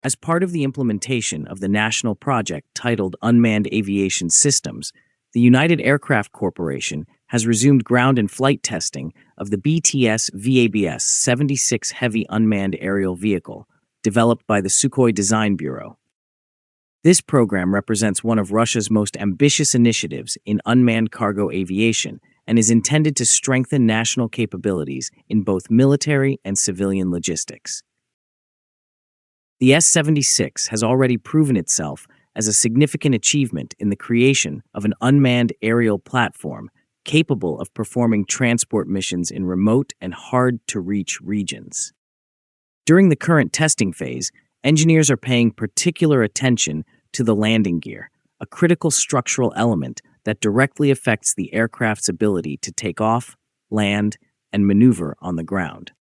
As part of the implementation of the national project titled Unmanned Aviation Systems, the United Aircraft Corporation has resumed ground and flight testing of the BTS VABS 76 heavy unmanned aerial vehicle, developed by the Sukhoi Design Bureau. This program represents one of Russia's most ambitious initiatives in unmanned cargo aviation and is intended to strengthen national capabilities in both military and civilian logistics. The S-76 has already proven itself as a significant achievement in the creation of an unmanned aerial platform capable of performing transport missions in remote and hard-to-reach regions. During the current testing phase, engineers are paying particular attention to the landing gear, a critical structural element that directly affects the aircraft's ability to take off, land, and maneuver on the ground.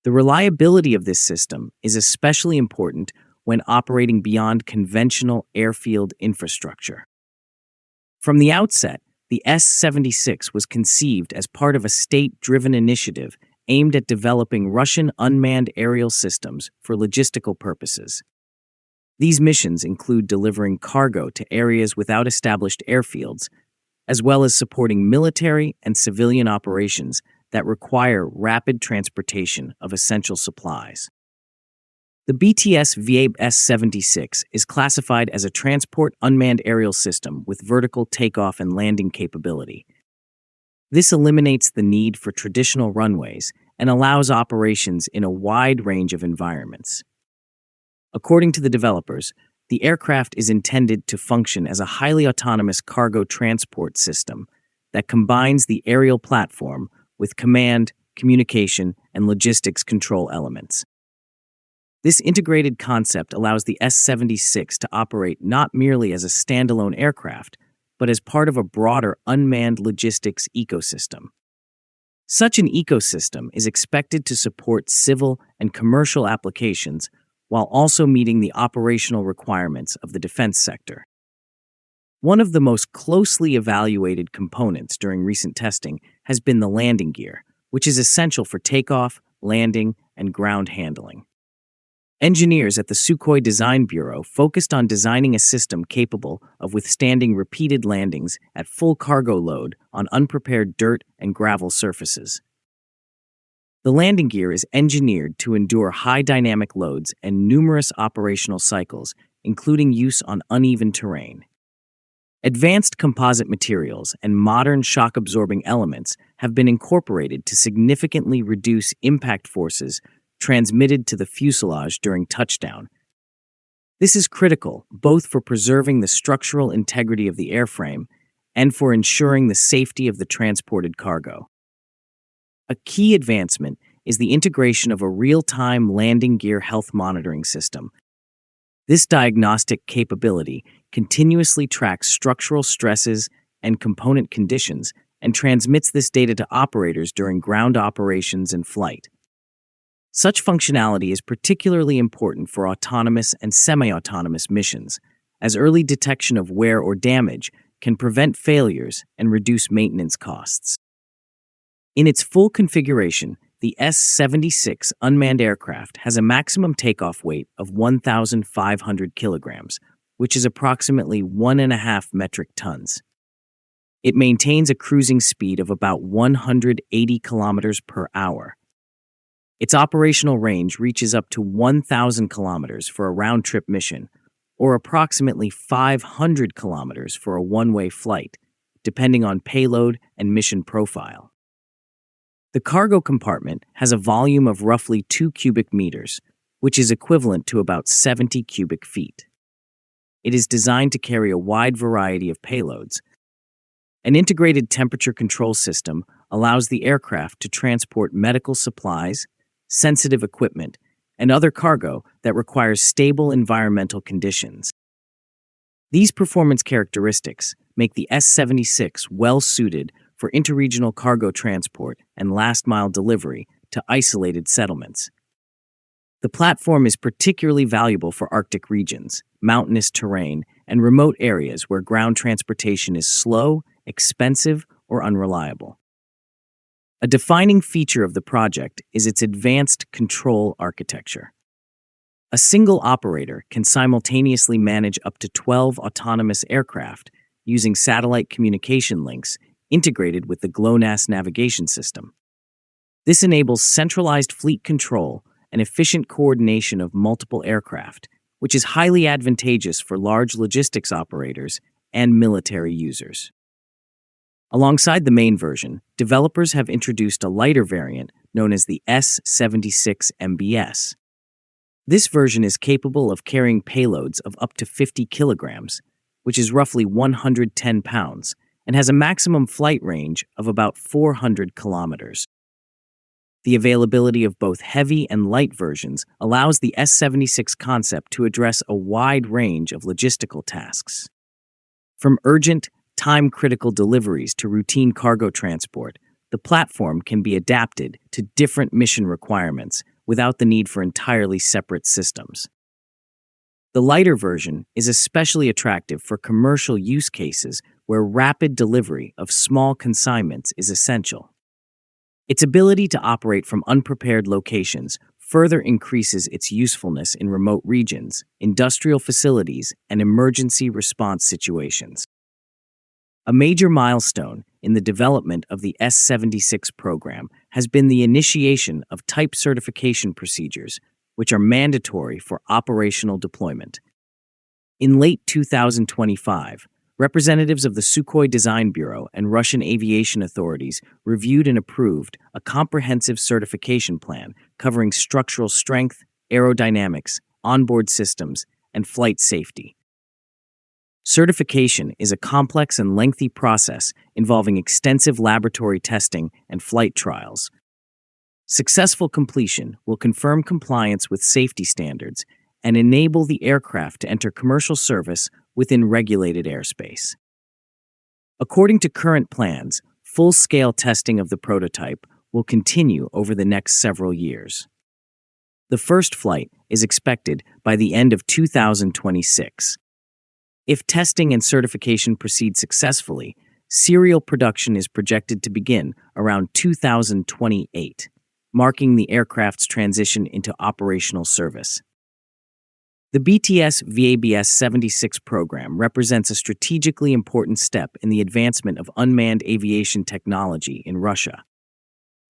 The reliability of this system is especially important when operating beyond conventional airfield infrastructure. From the outset, the S-76 was conceived as part of a state-driven initiative aimed at developing Russian unmanned aerial systems for logistical purposes. These missions include delivering cargo to areas without established airfields, as well as supporting military and civilian operations that require rapid transportation of essential supplies. The BTS VAB S-76 is classified as a transport unmanned aerial system with vertical takeoff and landing capability. This eliminates the need for traditional runways and allows operations in a wide range of environments. According to the developers, the aircraft is intended to function as a highly autonomous cargo transport system that combines the aerial platform with command, communication, and logistics control elements. This integrated concept allows the S-76 to operate not merely as a standalone aircraft, but as part of a broader unmanned logistics ecosystem. Such an ecosystem is expected to support civil and commercial applications while also meeting the operational requirements of the defense sector. One of the most closely evaluated components during recent testing has been the landing gear, which is essential for takeoff, landing, and ground handling. Engineers at the Sukhoi Design Bureau focused on designing a system capable of withstanding repeated landings at full cargo load on unprepared dirt and gravel surfaces. The landing gear is engineered to endure high dynamic loads and numerous operational cycles, including use on uneven terrain. Advanced composite materials and modern shock-absorbing elements have been incorporated to significantly reduce impact forces transmitted to the fuselage during touchdown. This is critical both for preserving the structural integrity of the airframe and for ensuring the safety of the transported cargo. A key advancement is the integration of a real-time landing gear health monitoring system. This diagnostic capability continuously tracks structural stresses and component conditions and transmits this data to operators during ground operations and flight. Such functionality is particularly important for autonomous and semi-autonomous missions, as early detection of wear or damage can prevent failures and reduce maintenance costs. In its full configuration, the S-76 unmanned aircraft has a maximum takeoff weight of 1,500 kilograms, which is approximately 1.5 metric tons. It maintains a cruising speed of about 180 kilometers per hour. Its operational range reaches up to 1,000 kilometers for a round-trip mission, or approximately 500 kilometers for a one-way flight, depending on payload and mission profile. The cargo compartment has a volume of roughly 2 cubic meters, which is equivalent to about 70 cubic feet. It is designed to carry a wide variety of payloads. An integrated temperature control system allows the aircraft to transport medical supplies, sensitive equipment, and other cargo that requires stable environmental conditions. These performance characteristics make the S-76 well-suited for interregional cargo transport and last-mile delivery to isolated settlements. The platform is particularly valuable for Arctic regions, mountainous terrain, and remote areas where ground transportation is slow, expensive, or unreliable. A defining feature of the project is its advanced control architecture. A single operator can simultaneously manage up to 12 autonomous aircraft using satellite communication links integrated with the GLONASS navigation system. This enables centralized fleet control and efficient coordination of multiple aircraft, which is highly advantageous for large logistics operators and military users. Alongside the main version, developers have introduced a lighter variant known as the S-76 MBS. This version is capable of carrying payloads of up to 50 kilograms, which is roughly 110 pounds, and has a maximum flight range of about 400 kilometers. The availability of both heavy and light versions allows the S-76 concept to address a wide range of logistical tasks. From urgent, time-critical deliveries to routine cargo transport, the platform can be adapted to different mission requirements without the need for entirely separate systems. The lighter version is especially attractive for commercial use cases where rapid delivery of small consignments is essential. Its ability to operate from unprepared locations further increases its usefulness in remote regions, industrial facilities, and emergency response situations. A major milestone in the development of the S-76 program has been the initiation of type certification procedures, which are mandatory for operational deployment. In late 2025, representatives of the Sukhoi Design Bureau and Russian aviation authorities reviewed and approved a comprehensive certification plan covering structural strength, aerodynamics, onboard systems, and flight safety. Certification is a complex and lengthy process involving extensive laboratory testing and flight trials. Successful completion will confirm compliance with safety standards and enable the aircraft to enter commercial service within regulated airspace. According to current plans, full-scale testing of the prototype will continue over the next several years. The first flight is expected by the end of 2026. If testing and certification proceed successfully, serial production is projected to begin around 2028, marking the aircraft's transition into operational service. The BTS VABS 76 program represents a strategically important step in the advancement of unmanned aviation technology in Russia.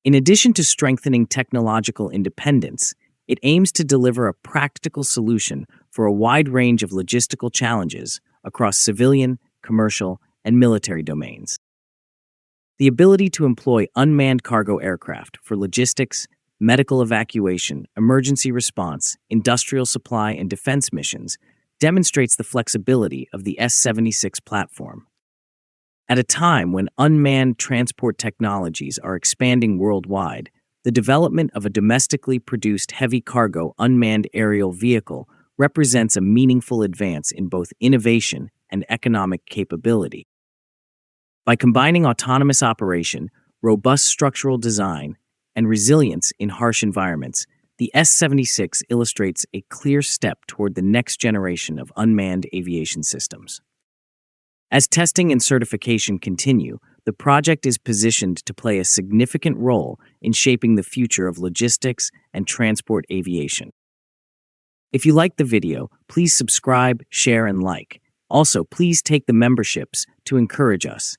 In addition to strengthening technological independence, it aims to deliver a practical solution for a wide range of logistical challenges across civilian, commercial, and military domains. The ability to employ unmanned cargo aircraft for logistics, medical evacuation, emergency response, industrial supply, and defense missions demonstrates the flexibility of the S-76 platform. At a time when unmanned transport technologies are expanding worldwide, the development of a domestically produced heavy cargo unmanned aerial vehicle represents a meaningful advance in both innovation and economic capability. By combining autonomous operation, robust structural design, and resilience in harsh environments, the S-76 illustrates a clear step toward the next generation of unmanned aviation systems. As testing and certification continue, the project is positioned to play a significant role in shaping the future of logistics and transport aviation. If you liked the video, please subscribe, share, and like. Also, please take the memberships to encourage us.